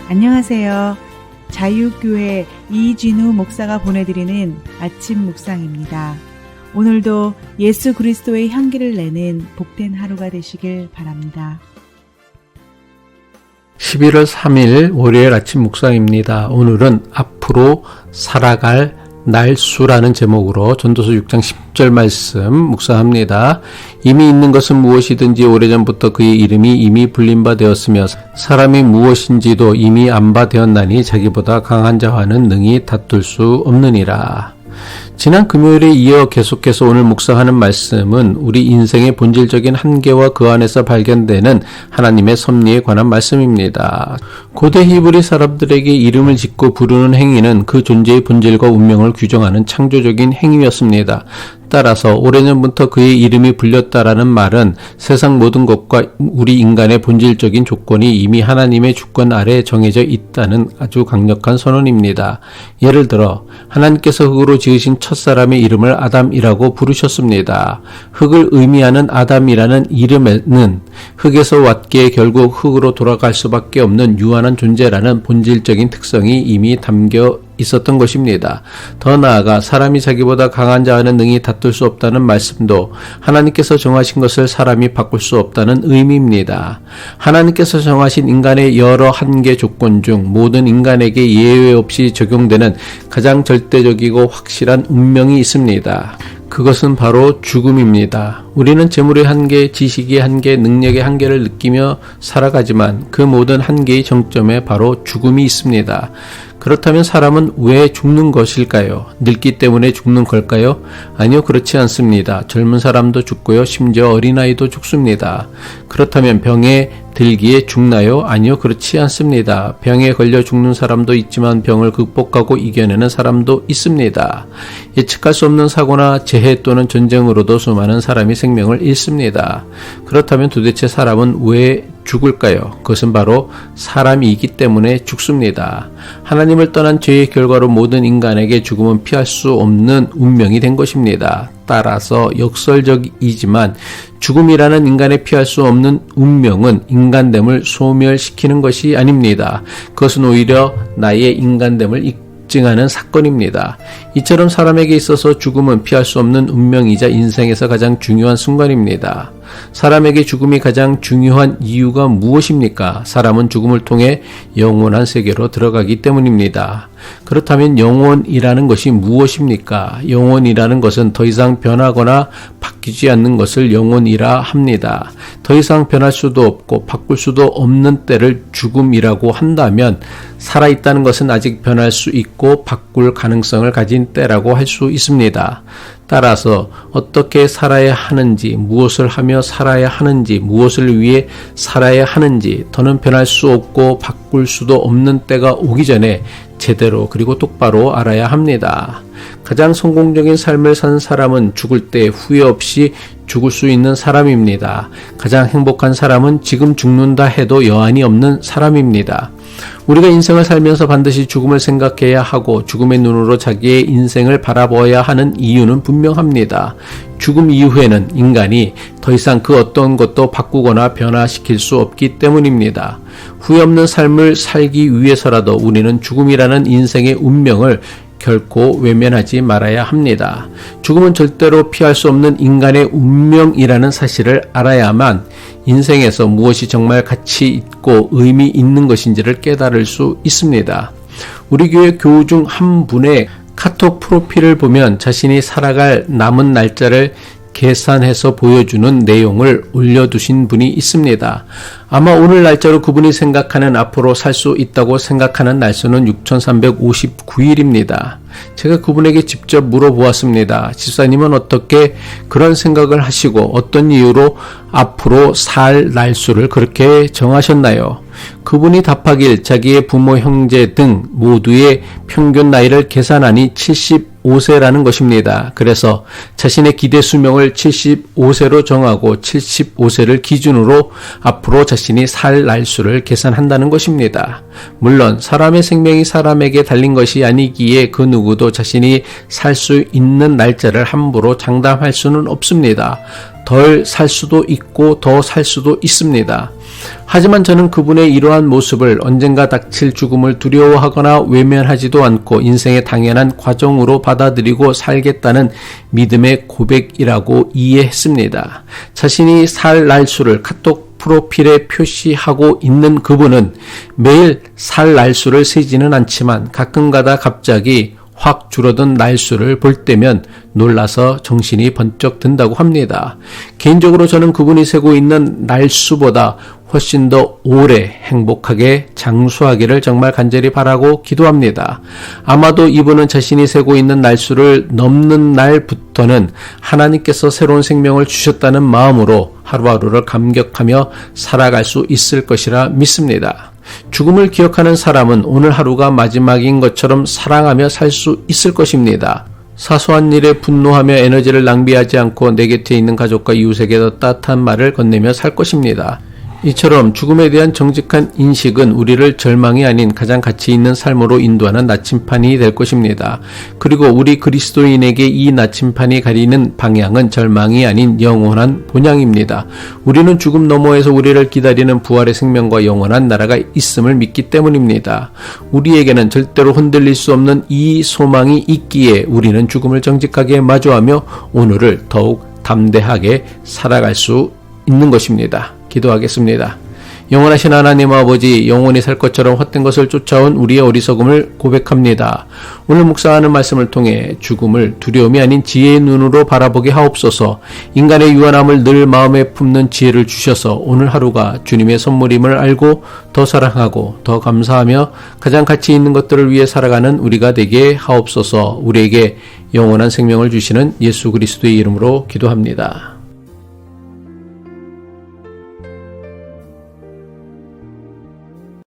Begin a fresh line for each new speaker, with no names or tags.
안녕하세요. 자유교회 이진우 목사가 보내드리는 아침 묵상입니다. 오늘도 예수 그리스도의 향기를 내는 복된 하루가 되시길 바랍니다.
11월 3일 월요일 아침 묵상입니다. 오늘은 앞으로 살아갈 날수라는 제목으로 전도서 6장 10절 말씀 묵상합니다. 이미 있는 것은 무엇이든지 오래전부터 그의 이름이 이미 불린 바 되었으며 사람이 무엇인지도 이미 안 바 되었나니 자기보다 강한 자와는 능히 다툴 수 없느니라. 지난 금요일에 이어 계속해서 오늘 묵상하는 말씀은 우리 인생의 본질적인 한계와 그 안에서 발견되는 하나님의 섭리에 관한 말씀입니다. 고대 히브리 사람들에게 이름을 짓고 부르는 행위는 그 존재의 본질과 운명을 규정하는 창조적인 행위였습니다. 따라서 오래전부터 그의 이름이 불렸다라는 말은 세상 모든 것과 우리 인간의 본질적인 조건이 이미 하나님의 주권 아래 정해져 있다는 아주 강력한 선언입니다. 예를 들어 하나님께서 흙으로 지으신 첫사람의 이름을 아담이라고 부르셨습니다. 흙을 의미하는 아담이라는 이름에는 흙에서 왔기에 결국 흙으로 돌아갈 수밖에 없는 유한한 존재라는 본질적인 특성이 이미 담겨 있었던 것입니다. 더 나아가 사람이 자기보다 강한 자와는 능히 다툴 수 없다는 말씀도 하나님께서 정하신 것을 사람이 바꿀 수 없다는 의미입니다. 하나님께서 정하신 인간의 여러 한계 조건 중 모든 인간에게 예외 없이 적용되는 가장 절대적이고 확실한 운명이 있습니다. 그것은 바로 죽음입니다. 우리는 재물의 한계, 지식의 한계, 능력의 한계를 느끼며 살아가지만 그 모든 한계의 정점에 바로 죽음이 있습니다. 그렇다면 사람은 왜 죽는 것일까요? 늙기 때문에 죽는 걸까요? 아니요, 그렇지 않습니다. 젊은 사람도 죽고요. 심지어 어린아이도 죽습니다. 그렇다면 병에 들기에 죽나요? 아니요, 그렇지 않습니다. 병에 걸려 죽는 사람도 있지만 병을 극복하고 이겨내는 사람도 있습니다. 예측할 수 없는 사고나 재해 또는 전쟁으로도 수많은 사람이 생명을 잃습니다. 그렇다면 도대체 사람은 왜 죽을까요? 그것은 바로 사람이기 때문에 죽습니다. 하나님을 떠난 죄의 결과로 모든 인간에게 죽음은 피할 수 없는 운명이 된 것입니다. 따라서 역설적이지만 죽음이라는 인간의 피할 수 없는 운명은 인간됨을 소멸시키는 것이 아닙니다. 그것은 오히려 나의 인간됨을 증하는 사건입니다. 이처럼 사람에게 있어서 죽음은 피할 수 없는 운명이자 인생에서 가장 중요한 순간입니다. 사람에게 죽음이 가장 중요한 이유가 무엇입니까? 사람은 죽음을 통해 영원한 세계로 들어가기 때문입니다. 그렇다면 영원이라는 것이 무엇입니까? 영원이라는 것은 더 이상 변하거나 바뀌지 않는 것을 영원이라 합니다. 더 이상 변할 수도 없고 바꿀 수도 없는 때를 죽음이라고 한다면 살아있다는 것은 아직 변할 수 있고 바꿀 가능성을 가진 때라고 할 수 있습니다. 따라서 어떻게 살아야 하는지, 무엇을 하며 살아야 하는지, 무엇을 위해 살아야 하는지, 더는 변할 수 없고 바꿀 수도 없는 때가 오기 전에 제대로 그리고 똑바로 알아야 합니다. 가장 성공적인 삶을 산 사람은 죽을 때 후회 없이 죽을 수 있는 사람입니다. 가장 행복한 사람은 지금 죽는다 해도 여한이 없는 사람입니다. 우리가 인생을 살면서 반드시 죽음을 생각해야 하고 죽음의 눈으로 자기의 인생을 바라보아야 하는 이유는 분명합니다. 죽음 이후에는 인간이 더 이상 그 어떤 것도 바꾸거나 변화시킬 수 없기 때문입니다. 후회 없는 삶을 살기 위해서라도 우리는 죽음이라는 인생의 운명을 결코 외면하지 말아야 합니다. 죽음은 절대로 피할 수 없는 인간의 운명이라는 사실을 알아야만 인생에서 무엇이 정말 가치 있고 의미 있는 것인지를 깨달을 수 있습니다. 우리 교회 교우 중 한 분의 카톡 프로필을 보면 자신이 살아갈 남은 날짜를 계산해서 보여주는 내용을 올려두신 분이 있습니다. 아마 오늘 날짜로 그분이 생각하는 앞으로 살 수 있다고 생각하는 날수는 6359일입니다. 제가 그분에게 직접 물어보았습니다. 집사님은 어떻게 그런 생각을 하시고 어떤 이유로 앞으로 살 날수를 그렇게 정하셨나요? 그분이 답하길 자기의 부모, 형제 등 모두의 평균 나이를 계산하니 75세라는 것입니다. 그래서 자신의 기대 수명을 75세로 정하고 75세를 기준으로 앞으로 자신이 살 날수를 계산한다는 것입니다. 물론 사람의 생명이 사람에게 달린 것이 아니기에 그 누구도 자신이 살 수 있는 날짜를 함부로 장담할 수는 없습니다. 덜 살 수도 있고 더 살 수도 있습니다. 하지만 저는 그분의 이러한 모습을 언젠가 닥칠 죽음을 두려워하거나 외면하지도 않고 인생의 당연한 과정으로 받아들이고 살겠다는 믿음의 고백이라고 이해했습니다. 자신이 살 날수를 카톡 프로필에 표시하고 있는 그분은 매일 살 날수를 세지는 않지만 가끔가다 갑자기 확 줄어든 날수를 볼 때면 놀라서 정신이 번쩍 든다고 합니다. 개인적으로 저는 그분이 세고 있는 날수보다 훨씬 더 오래 행복하게 장수하기를 정말 간절히 바라고 기도합니다. 아마도 이분은 자신이 세고 있는 날수를 넘는 날부터는 하나님께서 새로운 생명을 주셨다는 마음으로 하루하루를 감격하며 살아갈 수 있을 것이라 믿습니다. 죽음을 기억하는 사람은 오늘 하루가 마지막인 것처럼 사랑하며 살 수 있을 것입니다. 사소한 일에 분노하며 에너지를 낭비하지 않고 내 곁에 있는 가족과 이웃에게 더 따뜻한 말을 건네며 살 것입니다. 이처럼 죽음에 대한 정직한 인식은 우리를 절망이 아닌 가장 가치 있는 삶으로 인도하는 나침판이 될 것입니다. 그리고 우리 그리스도인에게 이 나침판이 가리는 방향은 절망이 아닌 영원한 본향입니다. 우리는 죽음 너머에서 우리를 기다리는 부활의 생명과 영원한 나라가 있음을 믿기 때문입니다. 우리에게는 절대로 흔들릴 수 없는 이 소망이 있기에 우리는 죽음을 정직하게 마주하며 오늘을 더욱 담대하게 살아갈 수 있는 것입니다. 기도하겠습니다. 영원하신 하나님 아버지, 영원히 살 것처럼 헛된 것을 쫓아온 우리의 어리석음을 고백합니다. 오늘 묵상하는 말씀을 통해 죽음을 두려움이 아닌 지혜의 눈으로 바라보게 하옵소서. 인간의 유한함을 늘 마음에 품는 지혜를 주셔서 오늘 하루가 주님의 선물임을 알고 더 사랑하고 더 감사하며 가장 가치 있는 것들을 위해 살아가는 우리가 되게 하옵소서. 우리에게 영원한 생명을 주시는 예수 그리스도의 이름으로 기도합니다.